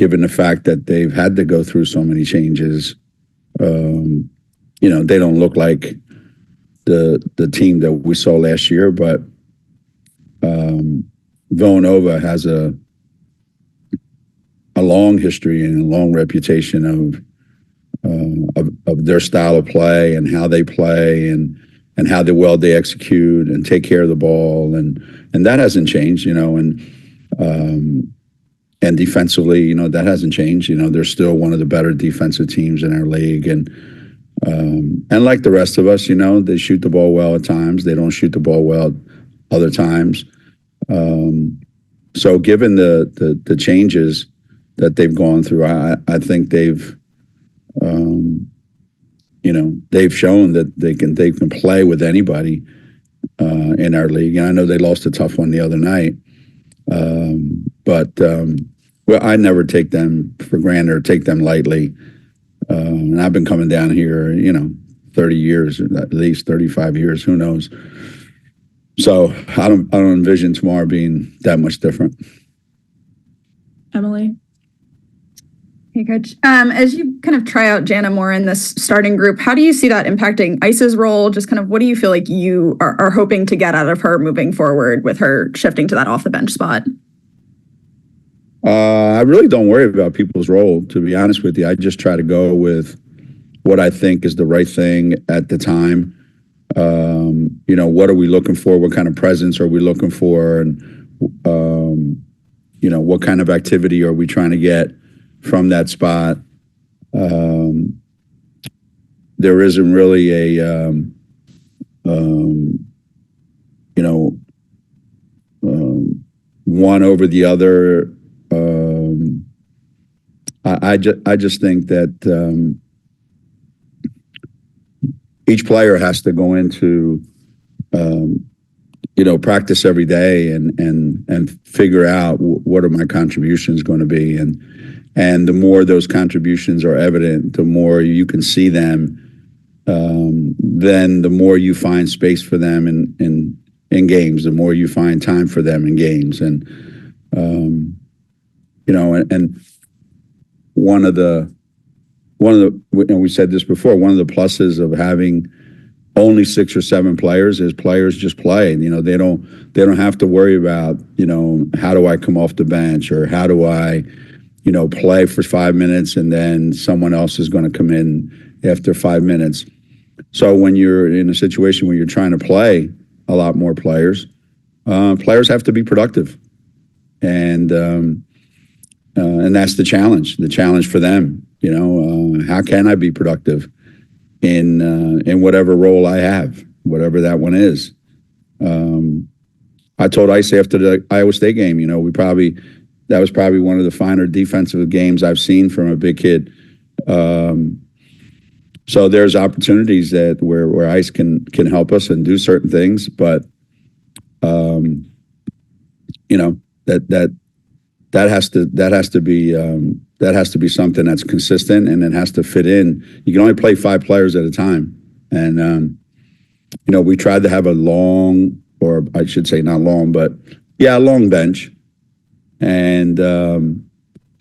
given the fact that they've had to go through so many changes, they don't look like the team that we saw last year, but Villanova has a long history and a long reputation of their style of play and how they play and how well they execute and take care of the ball, and that hasn't changed, and defensively, that hasn't changed. They're still one of the better defensive teams in our league, and like the rest of us, they shoot the ball well at times. They don't shoot the ball well other times. So given the changes that they've gone through, I think they've shown that they can play with anybody in our league. And I know they lost a tough one the other night, but I never take them for granted or take them lightly. And I've been coming down here, 30 years, or at least 35 years, who knows. So I don't envision tomorrow being that much different. Emily? Hey, Coach. As you kind of try out Jana more in this starting group, how do you see that impacting Ice's role? Just kind of what do you feel like you are hoping to get out of her moving forward with her shifting to that off the bench spot? I really don't worry about people's role, to be honest with you. I just try to go with what I think is the right thing at the time. What are we looking for? What kind of presence are we looking for? And, what kind of activity are we trying to get from that spot? There isn't really a, one over the other. I just think that each player has to go into practice every day and figure out what are my contributions going to be, and the more those contributions are evident, the more you can see them, then the more you find space for them in games, the more you find time for them in games, and one of the we said this before, one of the pluses of having only 6 or 7 players is players just play. They don't have to worry about, how do I come off the bench, or how do I, play for 5 minutes and then someone else is going to come in after 5 minutes. So when you're in a situation where you're trying to play a lot more players, players have to be productive. And that's the challenge for them. How can I be productive in whatever role I have, whatever that one is. I told Ice after the Iowa State game, that was probably one of the finer defensive games I've seen from a big kid. So there's opportunities that where Ice can help us and do certain things, but that has to be something that's consistent, and it has to fit in. You can only play 5 players at a time, and we tried to have a long, or I should say not long, but a long bench, and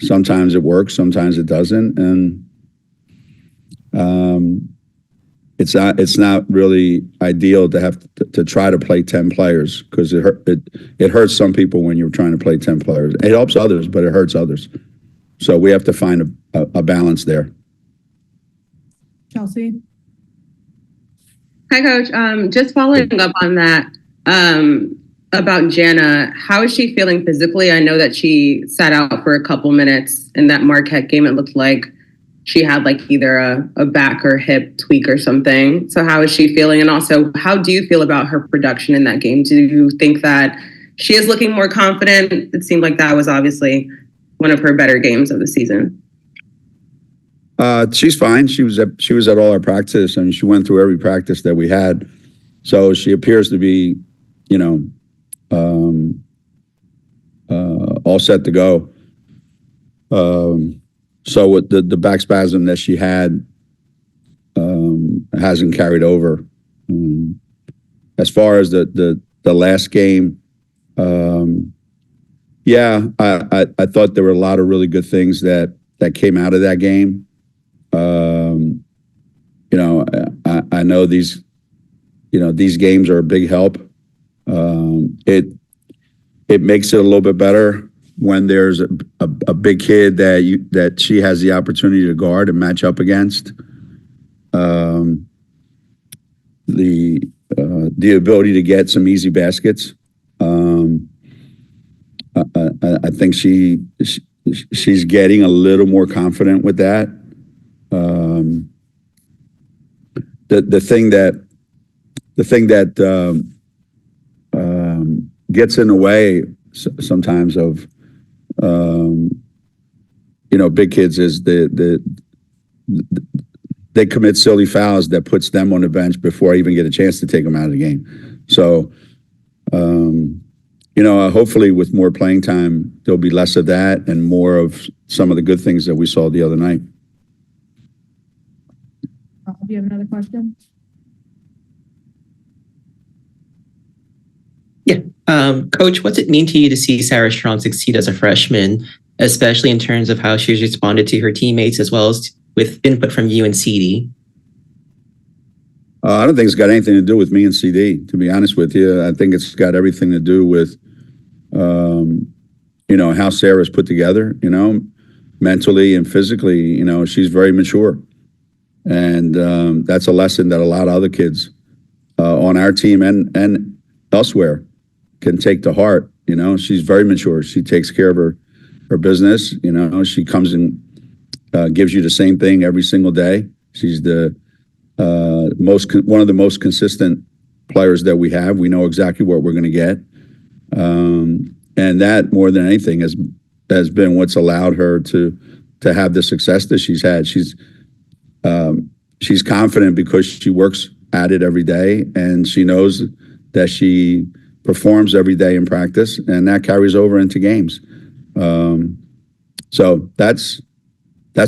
sometimes it works, sometimes it doesn't, and it's not really ideal to have to try to play 10 players, because it hurts some people when you're trying to play 10 players. It helps others, but it hurts others. So we have to find a balance there. Chelsea? Hi, Coach. Just following up on that, about Jana, how is she feeling physically? I know that she sat out for a couple minutes in that Marquette game. It looked like she had either a back or hip tweak or something. So how is she feeling? And also, how do you feel about her production in that game? Do you think that she is looking more confident? It seemed like that was obviously one of her better games of the season. She's fine. She was at all our practice, and she went through every practice that we had. So she appears to be, all set to go. So with the back spasm that she had hasn't carried over. As far as the last game, Yeah, I thought there were a lot of really good things that came out of that game. You know, I know these games are a big help. It makes it a little bit better when there's a big kid that she has the opportunity to guard and match up against. The ability to get some easy baskets. I think she's getting a little more confident with that. The thing that gets in the way sometimes of big kids is they commit silly fouls that puts them on the bench before I even get a chance to take them out of the game. So, hopefully with more playing time, there'll be less of that and more of some of the good things that we saw the other night. Do you have another question? Yeah. Coach, what's it mean to you to see Sarah Strong succeed as a freshman, especially in terms of how she's responded to her teammates as well as with input from you and CD? I don't think it's got anything to do with me and CD, to be honest with you. I think it's got everything to do with, how Sarah's put together, mentally and physically. She's very mature. And that's a lesson that a lot of other kids on our team and elsewhere can take to heart. She's very mature. She takes care of her business. She comes and gives you the same thing every single day. She's the one of the most consistent players that we have. We know exactly what we're going to get. And that, more than anything, has been what's allowed her to have the success that she's had. She's confident because she works at it every day, and she knows that she performs every day in practice, and that carries over into games. So that's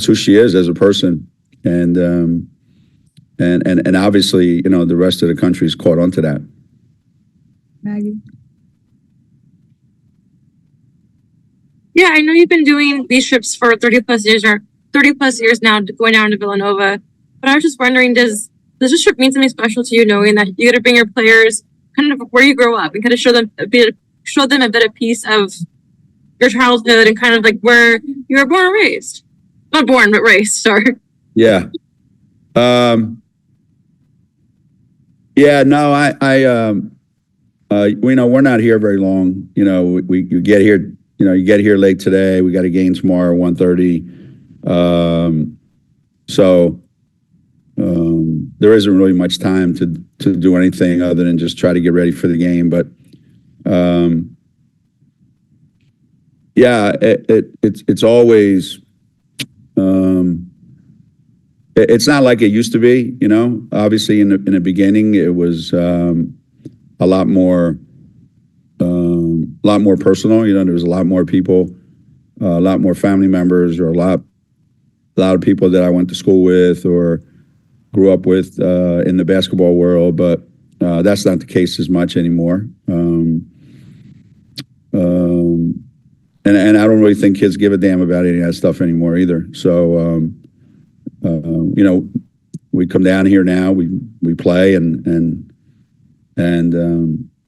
who she is as a person, and obviously, the rest of the country's caught on to that. Maggie? Yeah, I know you've been doing these trips for 30 plus years now, going down to Villanova. But I was just wondering, does this trip mean something special to you, knowing that you got to bring your players kind of where you grow up and kind of show them a bit of piece of your childhood and kind of like where you were born and raised? Not born, but raised. Sorry. Yeah. Yeah. No. We're not here very long. You get here. You get here late today. We got a game tomorrow, 1:30. So there isn't really much time to do anything other than just try to get ready for the game. But yeah, it's always it's not like it used to be. Obviously in the beginning it was a lot more personal. There was a lot more people, a lot more family members, or a lot of people that I went to school with or grew up with in the basketball world. But that's not the case as much anymore. And I don't really think kids give a damn about any of that stuff anymore either. So we come down here now, we play and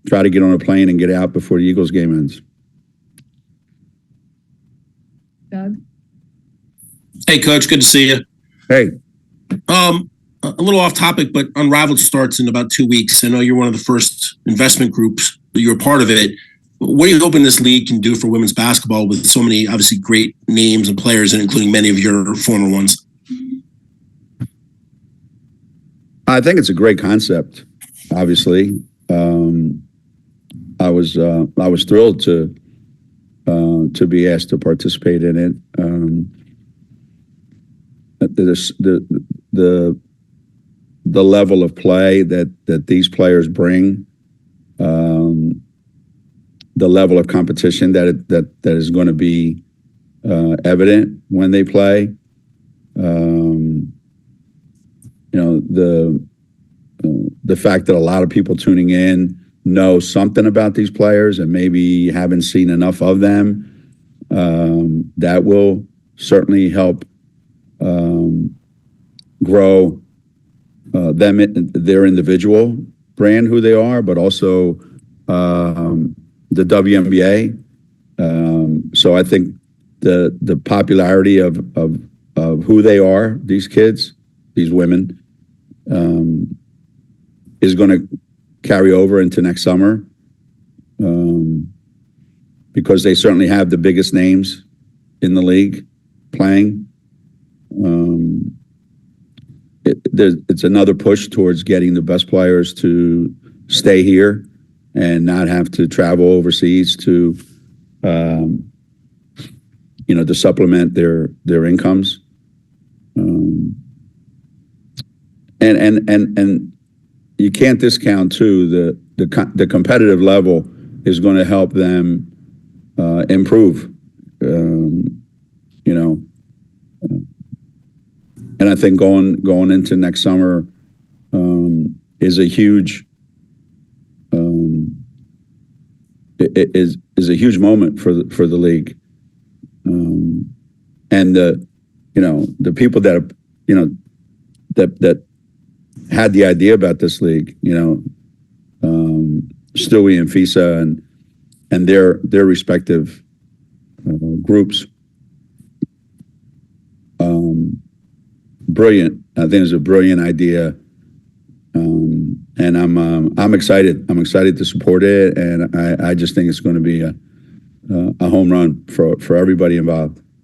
try to get on a plane and get out before the Eagles game ends. Doug? Hey, Coach, good to see you. Hey. A little off topic, but Unrivaled starts in about 2 weeks. I know you're one of the first investment groups, but you're a part of it. What are you hoping this league can do for women's basketball with so many obviously great names and players, and including many of your former ones? I think it's a great concept, obviously. I was thrilled to be asked to participate in it. The level of play that these players bring, the level of competition that is going to be evident when they play. The fact that a lot of people tuning in know something about these players and maybe haven't seen enough of them, that will certainly help grow them, their individual brand, who they are, but also the WNBA. So I think the popularity of who they are, these kids, these women, is going to carry over into next summer, because they certainly have the biggest names in the league playing. It's another push towards getting the best players to stay here and not have to travel overseas to, to supplement their incomes. And you can't discount too the competitive level is going to help them improve. And I think going into next summer is a huge is a huge moment for the league, and the people that that had the idea about this league, Stewie and Fisa and their respective groups. Brilliant. I think it's a brilliant idea, and I'm excited. I'm excited to support it, and I just think it's going to be a home run for everybody involved.